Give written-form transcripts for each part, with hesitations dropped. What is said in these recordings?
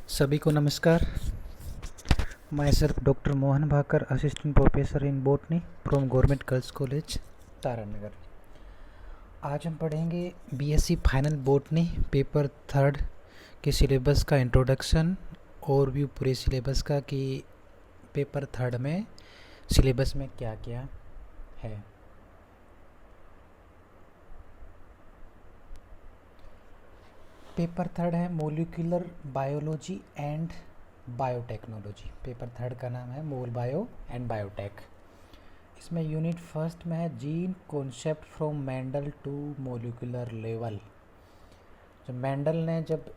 सभी को नमस्कार। मैं सिर्फ doctor Mohan Bhakar, assistant professor in botany from government girls college Taranagar. आज हम पढ़ेंगे BSc final botany paper third के सिलेबस का इंट्रोडक्शन, ओवरव्यू पूरे सिलेबस का कि पेपर थर्ड में सिलेबस में क्या क्या है। पेपर थर्ड है molecular biology and biotechnology. Paper third का नाम है मोल बायो एंड बायोटेक। इसमें यूनिट फर्स्ट में है gene concept from Mendel to molecular level. जो मेंडल ने जब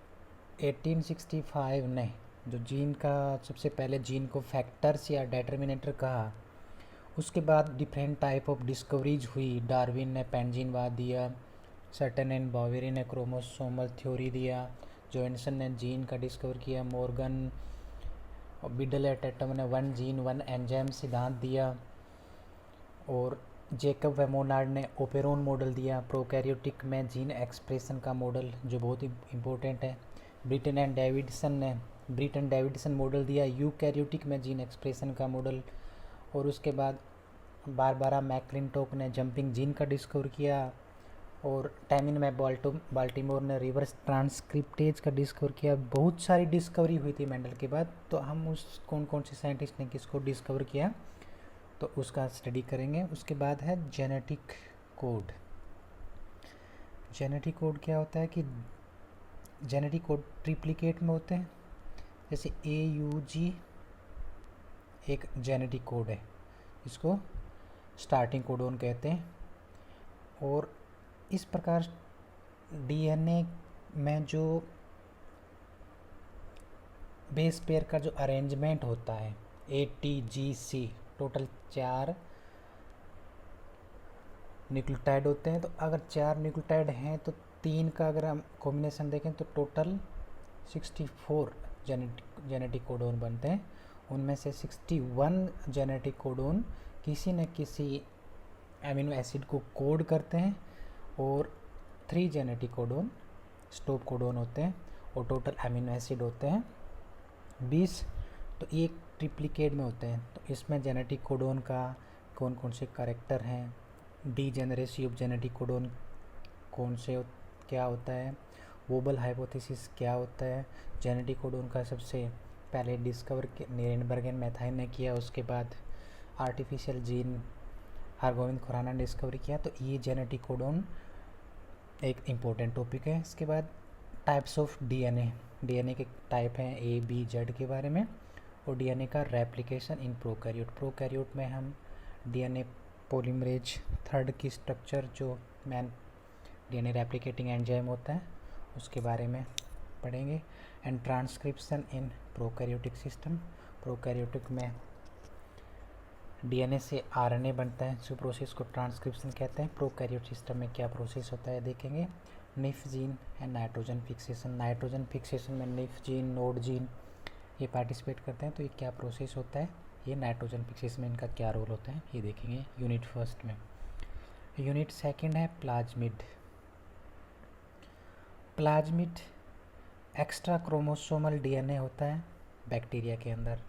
1865 ने जो जीन का सबसे पहले जीन को फैक्टर्स या डिटर्मिनेटर कहा, उसके बाद डिफरेंट टाइप ऑफ डिस्कवरीज हुई। डार्विन ने पेंजिनवाद दिया, सर्टन एंड बॉवेरी ने क्रोमोसोमल थ्योरी दिया, जॉनसन ने जीन का डिस्कवर किया, मॉर्गन और बिडल एट एटम ने वन जीन वन एंजाइम सिद्धांत दिया, और जेकब वेमोनार्ड ने ओपेरोन मॉडल दिया। प्रोकैरियोटिक में जीन एक्सप्रेशन का मॉडल जो बहुत ही इम्पोर्टेंट है। ब्रिटन डेविडसन मॉडल दिया यूकैरियोटिक में जीन एक्सप्रेशन का मॉडल। और उसके बाद बारबारा मैक्लिंटोक ने जंपिंग जीन का डिस्कवर किया, और टैमिन में बाल्टीमोर ने रिवर्स ट्रांसक्रिप्टेज का डिस्कवर किया। बहुत सारी डिस्कवरी हुई थी मेंडल के बाद, तो हम उस कौन कौन से साइंटिस्ट ने किसको डिस्कवर किया तो उसका स्टडी करेंगे। उसके बाद है जेनेटिक कोड। जेनेटिक कोड क्या होता है कि जेनेटिक कोड ट्रिप्लिकेट में होते हैं, जैसे AUG एक जेनेटिक कोड है, इसको स्टार्टिंग कोडोन कहते हैं। और इस प्रकार DNA में जो बेस पेयर का जो अरेंजमेंट होता है ATGC, टोटल 4 न्यूक्लियोटाइड होते हैं। तो अगर 4 न्यूक्लियोटाइड हैं तो 3 का अगर हम कॉम्बिनेशन देखें तो टोटल 64 जेनेटिक कोडोन बनते हैं। उनमें से 61 जेनेटिक कोडोन किसी न किसी एमिनो एसिड को कोड करते हैं, और 3 जेनेटिक कोडोन स्टॉप कोडोन होते हैं, और टोटल एमिनो एसिड होते हैं 20। तो ये ट्रिप्लिकेट में होते हैं। तो इसमें जेनेटिक कोडोन का कौन कौन से कैरेक्टर हैं, डीजेनरेसी ऑफ जेनेटिक कोडोन कौन से क्या होता है, वोबल हाइपोथेसिस क्या होता है, जेनेटिक कोडोन का सबसे पहले डिस्कवर नीरेनबर्ग एंड मैथाइन ने किया, उसके बाद आर्टिफिशियल जीन हरगोविंद खुराना ने डिस्कवर किया। तो ये जेनेटिक कोडोन एक इम्पोर्टेंट टॉपिक है। इसके बाद टाइप्स ऑफ डीएनए के टाइप हैं ABZ के बारे में, और डीएनए का रेप्लिकेशन इन प्रोकैरियोट में हम डीएनए पॉलीमरेज थर्ड की स्ट्रक्चर जो मैन डीएनए रेप्लिकेटिंग एंजाइम होता है उसके बारे में पढ़ेंगे। And transcription in prokaryotic system, prokaryotic में डीएनए से आरएनए बनता है, जो प्रोसेस को ट्रांसक्रिप्शन कहते हैं। प्रोकैरियोट सिस्टम में क्या प्रोसेस होता है देखेंगे। Nif gene and nitrogen fixation, nitrogen fixation में निफ जीन नोड जीन ये पार्टिसिपेट करते हैं। तो ये क्या प्रोसेस होता है, ये नाइट्रोजन फिक्सेशन में इनका क्या रोल होता है ये देखेंगे यूनिट फर्स्ट में। यूनिट सेकंड है plasmid. Plasmid extra chromosomal DNA होता है बैक्टीरिया के अंदर,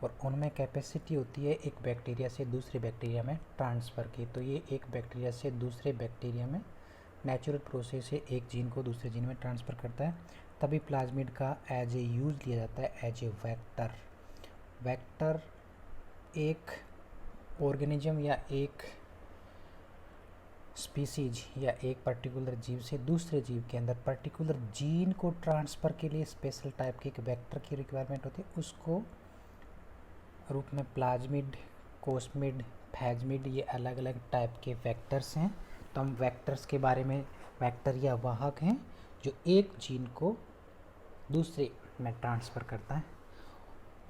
और उनमें कैपेसिटी होती है एक बैक्टीरिया से दूसरे बैक्टीरिया में ट्रांसफ़र की। तो ये एक बैक्टीरिया से दूसरे बैक्टीरिया में नेचुरल प्रोसेस से एक जीन को दूसरे जीन में ट्रांसफ़र करता है। तभी प्लाज्मिड का एज ए यूज़ लिया जाता है एज ए वेक्टर। वेक्टर एक ऑर्गेनिज्म या एक स्पीसीज या एक पर्टिकुलर जीव से दूसरे जीव के अंदर पर्टिकुलर जीन को ट्रांसफ़र के लिए स्पेशल टाइप के एक वेक्टर की रिक्वायरमेंट होती है, उसको रूप में प्लाज्मिड, कोस्मिड, फैज्मिड ये अलग अलग टाइप के वेक्टर्स हैं। तो हम वेक्टर्स के बारे में, वेक्टर या वाहक हैं जो एक जीन को दूसरे में ट्रांसफ़र करता है।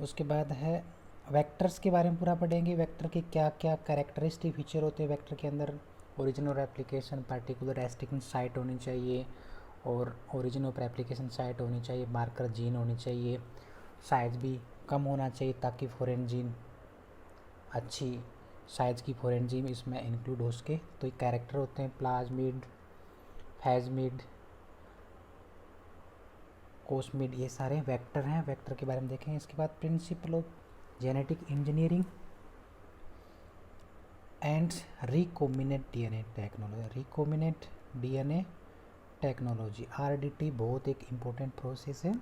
उसके बाद है वेक्टर्स के बारे में पूरा पढ़ेंगे। वेक्टर के क्या क्या कैरेक्टरिस्टिक फीचर होते हैं वेक्टर के अंदर। ओरिजिन और एप्लीकेशन, पर्टिकुलर रेस्ट्रिक्शन साइट होनी चाहिए, और ओरिजिन ऑफ एप्लीकेशन साइट होनी चाहिए, मार्कर जीन होनी चाहिए, साइज भी कम होना चाहिए ताकि फॉरेन जीन अच्छी साइज की फॉरेन जीन इसमें इंक्लूड हो सके। तो ये कैरेक्टर होते हैं प्लाज्मिड, फैज्मिड, कोसमिड, ये सारे वेक्टर हैं। वेक्टर के बारे में देखेंगे। इसके बाद principle of genetic engineering and recombinant DNA technology. Recombinant DNA technology RDT बहुत एक इम्पोर्टेंट प्रोसेस है।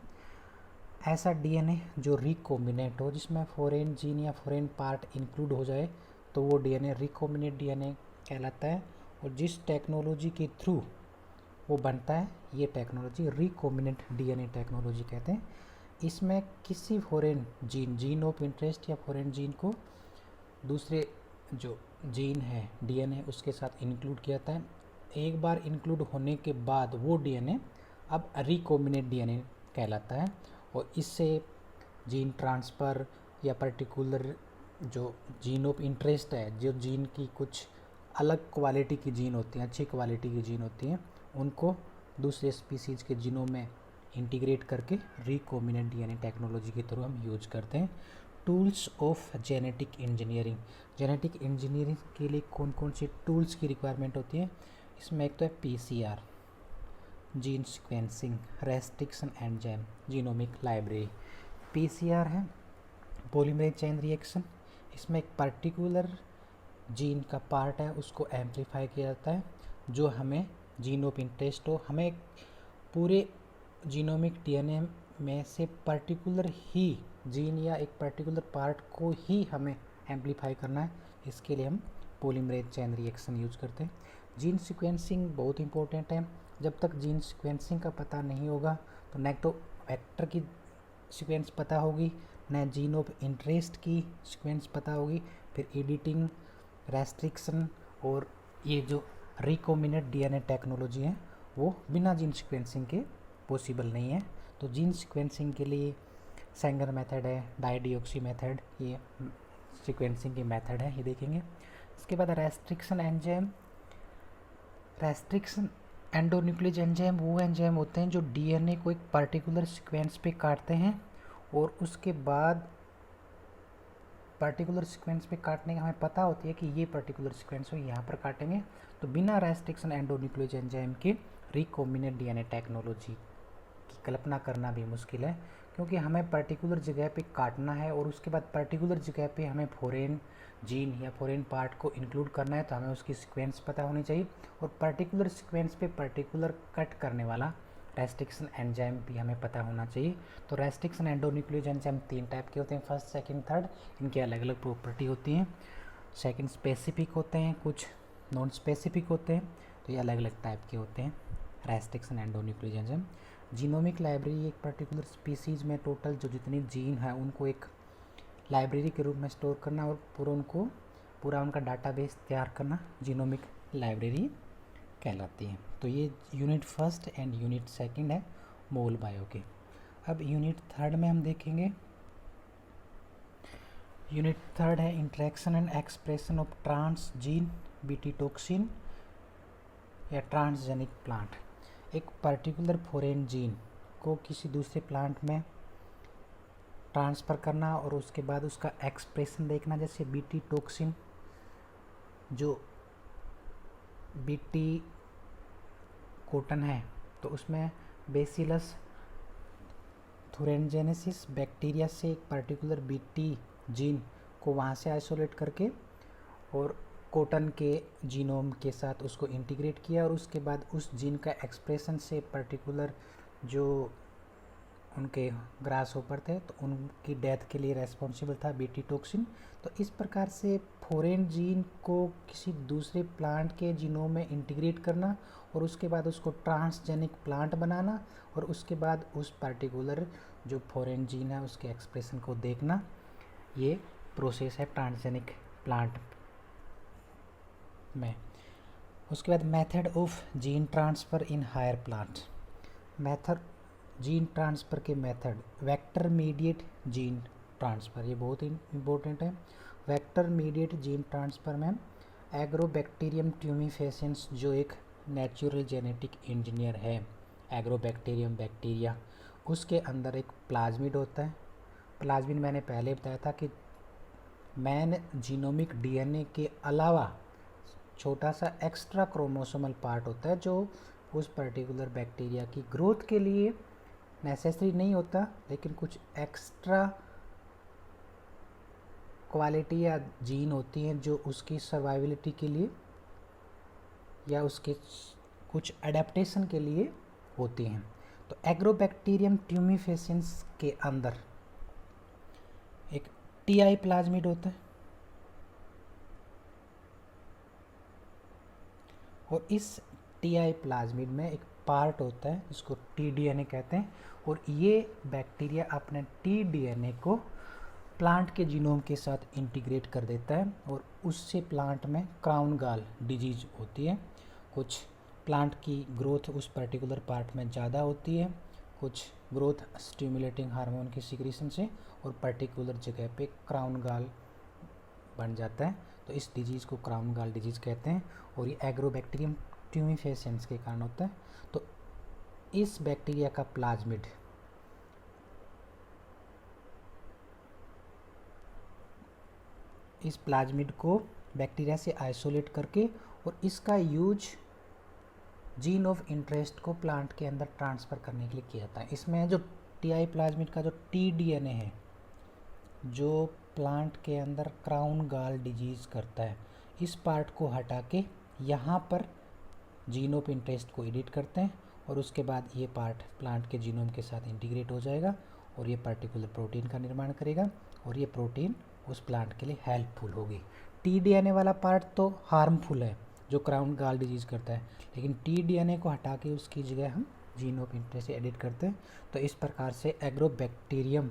ऐसा डीएनए जो रिकॉम्बिनेंट हो, जिसमें फॉरेन जीन या फॉरेन पार्ट इंक्लूड हो जाए, तो वो डीएनए रिकॉम्बिनेंट डीएनए कहलाता है। और जिस टेक्नोलॉजी के थ्रू वो बनता है, ये टेक्नोलॉजी रिकॉम्बिनेंट डीएनए टेक्नोलॉजी कहते हैं। इसमें किसी फॉरेन जीन ऑफ इंटरेस्ट या फॉरेन जीन को दूसरे जो जीन है डीएनए उसके साथ इंक्लूड किया जाता है। एक बार इंक्लूड होने के बाद वो डीएनए अब रिकॉम्बिनेंट डीएनए कहलाता है। और इससे जीन ट्रांसफ़र या पर्टिकुलर जो जीन ऑफ इंटरेस्ट है, जो जीन की कुछ अलग क्वालिटी की जीन होती हैं, अच्छी क्वालिटी की जीन होती हैं, उनको दूसरे स्पीसीज के जीनों में इंटीग्रेट करके रिकॉम्बिनेंट डीएनए टेक्नोलॉजी के थ्रू हम यूज करते हैं। Tools of genetic engineering. Genetic engineering के लिए कौन कौन सी टूल्स की रिक्वायरमेंट होती है? इसमें एक तो है PCR, gene sequencing, restriction enzyme, genomic library. PCR है पॉलीमरेज चेन रिएक्शन। इसमें एक पर्टिकुलर जीन का पार्ट है, उसको एम्पलीफाई किया जाता है, जो हमें जीन ऑफ इंटरेस्ट हो। हमें एक पूरे जीनोमिक डीएनए में से पर्टिकुलर ही जीन या एक पर्टिकुलर पार्ट को ही हमें एम्पलीफाई करना है। इसके लिए हम पॉलीमरेज चेन रिएक्शन यूज करते हैं। जीन सीक्वेंसिंग बहुत इंपॉर्टेंट है। जब तक जीन सीक्वेंसिंग का पता नहीं होगा तो न तो वेक्टर की सीक्वेंस पता होगी, न जीन ऑफ इंटरेस्ट की सीक्वेंस पता होगी। फिर एडिटिंग, रेस्ट्रिक्शन और ये जो रिकॉम्बिनेंट डीएनए टेक्नोलॉजी है वो बिना जीन सीक्वेंसिंग के पॉसिबल नहीं है। तो जीन सीक्वेंसिंग के लिए सेंगर मेथड है, डाइडिऑक्सी मेथड, ये सीक्वेंसिंग की मेथड है, ये देखेंगे। इसके बाद restriction enzyme. Restriction endonuclease enzyme वो एंजाइम होते हैं जो डीएनए को एक पर्टिकुलर सीक्वेंस पे काटते हैं और उसके बाद पर्टिकुलर सीक्वेंस पे काटने का हमें पता होती है कि ये पर्टिकुलर सीक्वेंस हो, यहाँ पर काटेंगे। तो बिना रेस्ट्रिक्शन एंडोन्यूक्लियस एंजाइम के रिकॉम्बिनेंट डीएनए टेक्नोलॉजी की कल्पना करना भी मुश्किल है, क्योंकि हमें पर्टिकुलर जगह पे काटना है और उसके बाद पर्टिकुलर जगह पे हमें फॉरेन जीन या फॉरेन पार्ट को इंक्लूड करना है। तो हमें उसकी सीक्वेंस पता होनी चाहिए और पर्टिकुलर सीक्वेंस पे पर्टिकुलर कट करने वाला रेस्ट्रिक्शन एंजाइम भी हमें पता होना चाहिए। तो रेस्ट्रिक्शन एंडोन्यूक्लियस एंजाइम 3 टाइप के होते हैं, फर्स्ट, सेकंड, थर्ड। इनकी अलग अलग प्रॉपर्टी होती हैं। सेकंड स्पेसिफिक होते हैं, कुछ नॉन स्पेसिफिक होते हैं। तो ये अलग अलग टाइप के होते हैं restriction endonuclease enzyme. Genomic library, एक पर्टिकुलर स्पीसीज में टोटल जो जितने जीन हैं उनको एक लाइब्रेरी के रूप में स्टोर करना और पूरा उनका डाटाबेस तैयार करना जीनोमिक लाइब्रेरी कहलाती है। तो ये unit first and unit second है मोल बायो के। अब यूनिट थर्ड में हम देखेंगे। यूनिट थर्ड है interaction and expression of transgene BT toxin या ट्रांसजेनिक प्लांट। एक पर्टिकुलर फॉरेन जीन को किसी दूसरे प्लांट में ट्रांसफ़र करना और उसके बाद उसका एक्सप्रेशन देखना। जैसे बीटी टॉक्सिन, जो बीटी कॉटन है तो उसमें बेसिलस थुरेनजेनेसिस बैक्टीरिया से एक पर्टिकुलर बीटी जीन को वहाँ से आइसोलेट करके और कॉटन के जीनोम के साथ उसको इंटीग्रेट किया और उसके बाद उस जीन का एक्सप्रेशन से पर्टिकुलर जो उनके ग्रास होपर थे तो उनकी डेथ के लिए रेस्पॉन्सिबल था बीटी टॉक्सिन। तो इस प्रकार से फॉरेन जीन को किसी दूसरे प्लांट के जीनोम में इंटीग्रेट करना और उसके बाद उसको ट्रांसजेनिक प्लांट बनाना और उसके बाद उस पर्टिकुलर जो फॉरेन जीन है उसके एक्सप्रेशन को देखना, ये प्रोसेस है ट्रांसजेनिक प्लांट में। उसके बाद method of gene transfer in higher plant. Method gene transfer के method, vector mediate gene transfer, ये बहुत ही इम्पोर्टेंट है। वेक्टर मीडिएट जीन ट्रांसफ़र में एग्रोबैक्टीरियम ट्यूमिफेसिएंस जो एक नेचुरल जेनेटिक इंजीनियर है, एग्रोबैक्टीरियम बैक्टीरिया, उसके अंदर एक प्लाज्मिड होता है। प्लाज्मिड मैंने पहले बताया था कि मैन जीनोमिक डीएनए के अलावा छोटा सा एक्स्ट्रा क्रोमोसोमल पार्ट होता है जो उस पर्टिकुलर बैक्टीरिया की ग्रोथ के लिए नेसेसरी नहीं होता, लेकिन कुछ एक्स्ट्रा क्वालिटी या जीन होती हैं जो उसकी सर्वाइवलिटी के लिए या उसके कुछ अडेप्टेशन के लिए होती हैं। तो एग्रोबैक्टीरियम ट्यूमिफेसिएंस के अंदर एक टीआई प्लाज्मिड होता है और इस टीआई प्लाज्मिड में एक पार्ट होता है जिसको टीडीएनए कहते हैं, और ये बैक्टीरिया अपने टीडीएनए को प्लांट के जीनोम के साथ इंटीग्रेट कर देता है और उससे प्लांट में क्राउन गॉल डिजीज होती है। कुछ प्लांट की ग्रोथ उस पर्टिकुलर पार्ट में ज़्यादा होती है, कुछ ग्रोथ स्टिमुलेटिंग हार्मोन की सिक्रीशन से, और पर्टिकुलर जगह पे क्राउन गॉल बन जाता है। तो इस डिजीज़ को क्राउन गॉल डिजीज़ कहते हैं और ये एग्रोबैक्टीरियम ट्यूमिफेसिएंस के कारण होता है। तो इस बैक्टीरिया का प्लाज्मिड इस प्लाज्मिड को बैक्टीरिया से आइसोलेट करके और इसका यूज जीन ऑफ इंटरेस्ट को प्लांट के अंदर ट्रांसफ़र करने के लिए किया जाता है। इसमें जो टीआई प्लाज्मिड का जो टीडीएनए है जो प्लांट के अंदर क्राउन गॉल डिजीज़ करता है, इस पार्ट को हटा के यहाँ पर जीन ऑफ इंटरेस्ट को एडिट करते हैं और उसके बाद ये पार्ट प्लांट के जीनोम के साथ इंटीग्रेट हो जाएगा और ये पर्टिकुलर प्रोटीन का निर्माण करेगा और ये प्रोटीन उस प्लांट के लिए हेल्पफुल होगी। टीडीएनए वाला पार्ट तो हार्मफुल है जो क्राउन गॉल डिजीज़ करता है, लेकिन टीडीएनए को हटा के उसकी जगह हम जीन ऑफ इंटरेस्ट से एडिट करते हैं। तो इस प्रकार से एग्रोबैक्टीरियम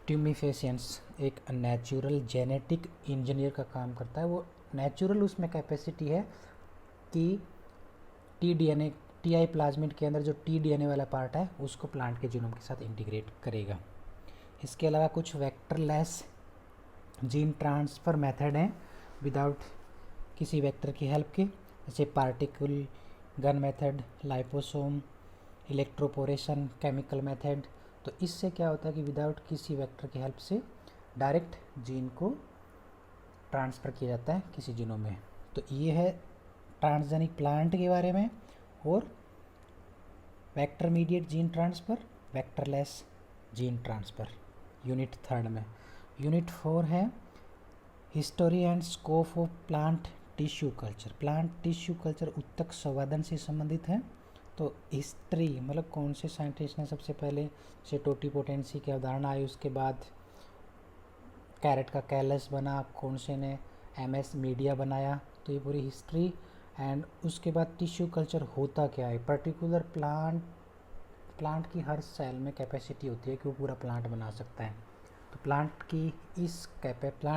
ट्यूमिफेसिएंस एक नेचुरल जेनेटिक इंजीनियर का काम करता है। वो नेचुरल उसमें कैपेसिटी है कि टीडीएनए टीआई प्लाज्मिड के अंदर जो टीडीएनए वाला पार्ट है उसको प्लांट के जीनोम के साथ इंटीग्रेट करेगा। इसके अलावा कुछ वेक्टरलेस जीन ट्रांसफ़र मेथड हैं विदाउट किसी वेक्टर की हेल्प के, जैसे particle gun method, liposome, electroporation, chemical method. तो इससे क्या होता है कि विदाउट किसी वेक्टर की हेल्प से डायरेक्ट जीन को ट्रांसफ़र किया जाता है किसी जीनोम में। तो ये है ट्रांसजेनिक प्लांट के बारे में। और vector mediate gene transfer, vectorless gene transfer unit 3 में। यूनिट 4 है history and scope of plant tissue culture. Plant tissue culture उत्तक संवर्धन से संबंधित है। तो हिस्ट्री मतलब कौन से साइंटिस्ट ने सबसे पहले जैसे टोटीपोटेंसी की अवधारणा आई, उसके बाद कैरेट का कैलस बना, कौन से ने एमएस मीडिया बनाया, तो ये पूरी हिस्ट्री। एंड उसके बाद टिश्यू कल्चर होता क्या है, पर्टिकुलर प्लांट की हर सेल में कैपेसिटी होती है कि वो पूरा प्लांट बना सकता है। तो प्लांट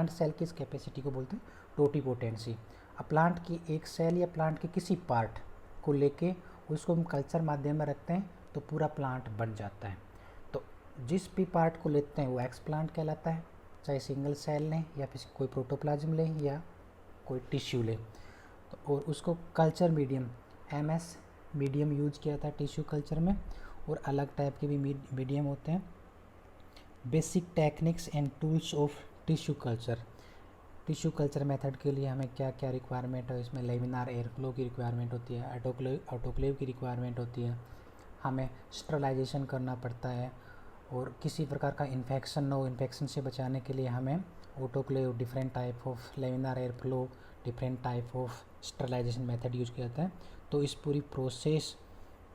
सेल की इस कैपेसिटी को बोलते हैं टोटीपोटेंसी। अब प्लांट की एक सेल या प्लांट के किसी पार्ट को लेके उसको हम कल्चर माध्यम में रखते हैं तो पूरा प्लांट बन जाता है। तो जिस भी पार्ट को लेते हैं वो एक्सप्लांट कहलाता है, चाहे सिंगल सेल लें या फिर कोई प्रोटोप्लाज्म लें या कोई टिश्यू लें। तो और उसको culture medium MS medium use किया था टिश्यू कल्चर में, और अलग टाइप के भी मीडियम होते हैं। Basic techniques and tools of tissue culture. Tissue culture method के लिए हमें क्या क्या रिक्वायरमेंट है, इसमें लेमिनार एयर फ्लो की रिक्वायरमेंट होती है, ऑटोक्लेव की रिक्वायरमेंट होती है, हमें स्टरलाइजेशन करना पड़ता है, और किसी प्रकार का इन्फेक्शन न हो, इन्फेक्शन से बचाने के लिए हमें autoclave, different type of laminar air flow, different type of sterilization method use किया जाता है। तो इस पूरी प्रोसेस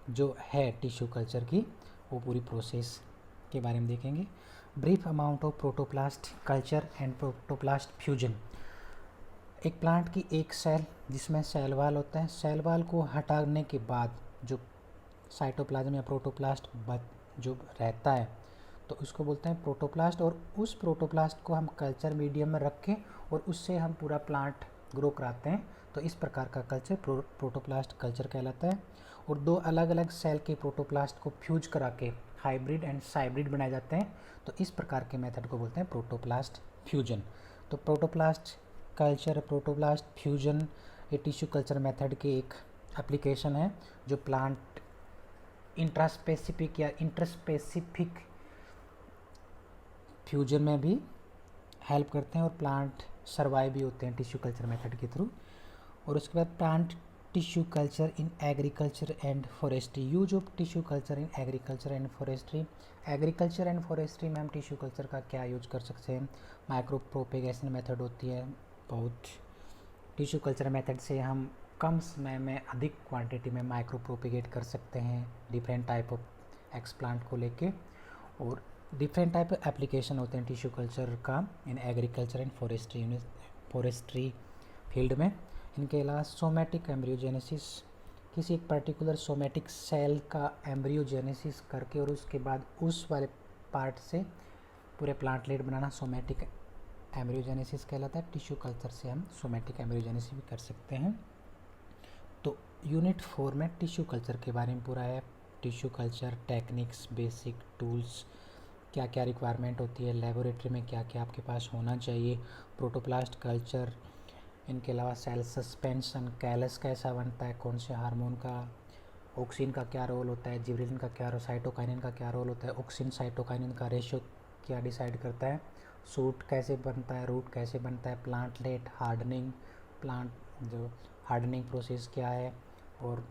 जो है टिश्यू कल्चर की, वो पूरी प्रोसेस के बारे में देखेंगे। Brief amount of protoplast culture and protoplast fusion. एक प्लांट की एक सेल जिसमें सेल वाल होता है, सेल वाल को हटाने के बाद जो साइटोप्लाज्म या प्रोटोप्लास्ट जो रहता है तो उसको बोलते हैं प्रोटोप्लास्ट। और उस प्रोटोप्लास्ट को हम कल्चर मीडियम में रखें और उससे हम पूरा प्लांट ग्रो कराते हैं। तो इस प्रकार का कल्चर प्रोटोप्लास्ट कल्चर कहलाता है। और दो अलग अलग सेल के प्रोटोप्लास्ट को फ्यूज करा के हाइब्रिड एंड साइब्रिड बनाए जाते हैं। तो इस प्रकार के मेथड को बोलते हैं प्रोटोप्लास्ट फ्यूजन। तो प्रोटोप्लास्ट कल्चर, प्रोटोप्लास्ट फ्यूजन ये टिश्यू कल्चर मेथड की एक एप्लीकेशन है जो प्लांट इंट्रास्पेसिफिक या इंटरस्पेसिफिक फ्यूजन में भी हेल्प करते हैं और प्लांट सर्वाइव भी होते हैं टिश्यू कल्चर मेथड के थ्रू। और उसके बाद plant tissue culture in agriculture and forestry. Use of tissue culture in agriculture and forestry. Agriculture and forestry में हम टिश्यू कल्चर का क्या यूज कर सकते हैं। माइक्रो प्रोपेगेशन मेथड होती है बहुत। टिश्यू कल्चर मेथड से हम कम समय में अधिक क्वांटिटी में माइक्रो प्रोपेगेट कर सकते हैं डिफरेंट टाइप ऑफ एक्सप्लांट को लेके। और डिफरेंट टाइप ऑफ एप्लीकेशन होते हैं टिश्यू कल्चर का in agriculture and forestry field में। इनके अलावा सोमेटिक एम्ब्रियोजेनेसिस, किसी एक पर्टिकुलर सोमेटिक सेल का एम्ब्रियोजेनेसिस करके और उसके बाद उस वाले पार्ट से पूरे प्लांटलेट बनाना सोमेटिक एम्ब्रियोजेनेसिस कहलाता है। टिश्यू कल्चर से हम सोमेटिक एम्ब्रियोजेनेसिस भी कर सकते हैं। तो यूनिट 4 में टिश्यू कल्चर के बारे में पूरा है। Tissue culture techniques, basic tools, क्या क्या रिक्वायरमेंट होती है, लेबोरेटरी में क्या क्या आपके पास होना चाहिए, प्रोटोप्लास्ट कल्चर, इनके अलावा सेल सस्पेंशन, कैलस कैसा बनता है, कौन से हार्मोन का, ऑक्सिन का क्या रोल होता है, जिबरेलिन का क्या रोल, साइटोकाइनिन का क्या रोल होता है, ऑक्सिन साइटोकाइनिन का रेशियो क्या डिसाइड करता है, सूट कैसे बनता है, रूट कैसे बनता है, प्लांटलेट हार्डनिंग, प्लांट जो हार्डनिंग प्रोसेस क्या है, और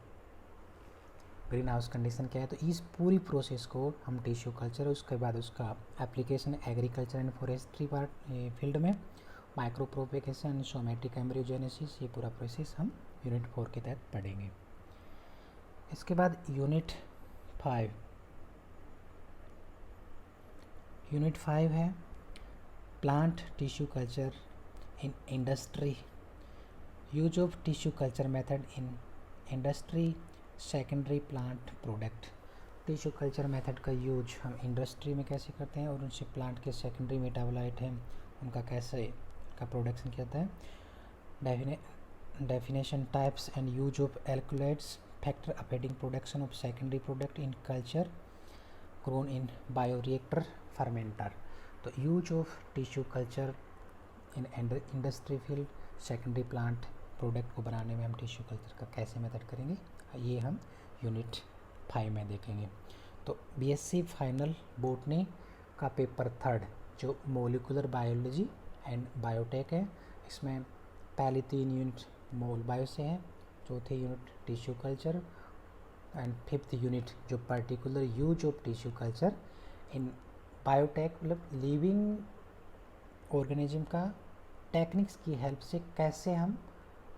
ग्रीन हाउस कंडीशन क्या है। तो इस पूरी प्रोसेस को हम टिश्यू कल्चर, उसके बाद उसका application agriculture and forestry part field में, माइक्रो प्रोपेगेशन, सोमेटिक एम्ब्रियोजेनेसिस, ये पूरा प्रोसेस हम यूनिट 4 के तहत पढ़ेंगे। इसके बाद यूनिट 5 है plant tissue culture in industry. Use of tissue culture method in industry, secondary plant product. Tissue culture method का यूज हम इंडस्ट्री में कैसे करते हैं और उनसे प्लांट के सेकेंडरी मेटाबोलाइट हैं उनका कैसे का प्रोडक्शन किया जाता है। Definition, types and use of alkaloids factor affecting production of secondary product in culture grown in bioreactor fermenter. तो use of tissue culture in industry field, secondary plant product को बनाने में हम टिश्यू कल्चर का कैसे मेथड करेंगे, ये हम यूनिट 5 में देखेंगे। तो बीएससी फाइनल बॉटनी का पेपर 3 जो मोलिकुलर बायोलॉजी एंड बायोटेक है, इसमें पहली 3 यूनिट मोल बायो से है, चौथे unit tissue culture and 5th unit जो particular use of tissue culture in biotech, मतलब लिविंग ऑर्गेनिज्म का टेक्निक्स की हेल्प से कैसे हम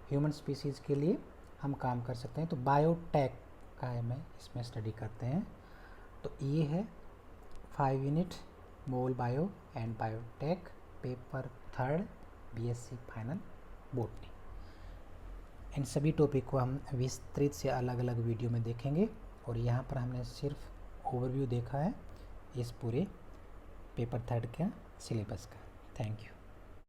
ह्यूमन स्पीसीज़ के लिए हम काम कर सकते हैं। तो बायोटेक का हमें इसमें स्टडी करते हैं। तो ये है 5 unit mol bio and biotech paper 3 BSc final botany. इन सभी टॉपिक को हम विस्तृत से अलग अलग वीडियो में देखेंगे और यहाँ पर हमने सिर्फ ओवरव्यू देखा है इस पूरे पेपर 3 का सिलेबस का। Thank you.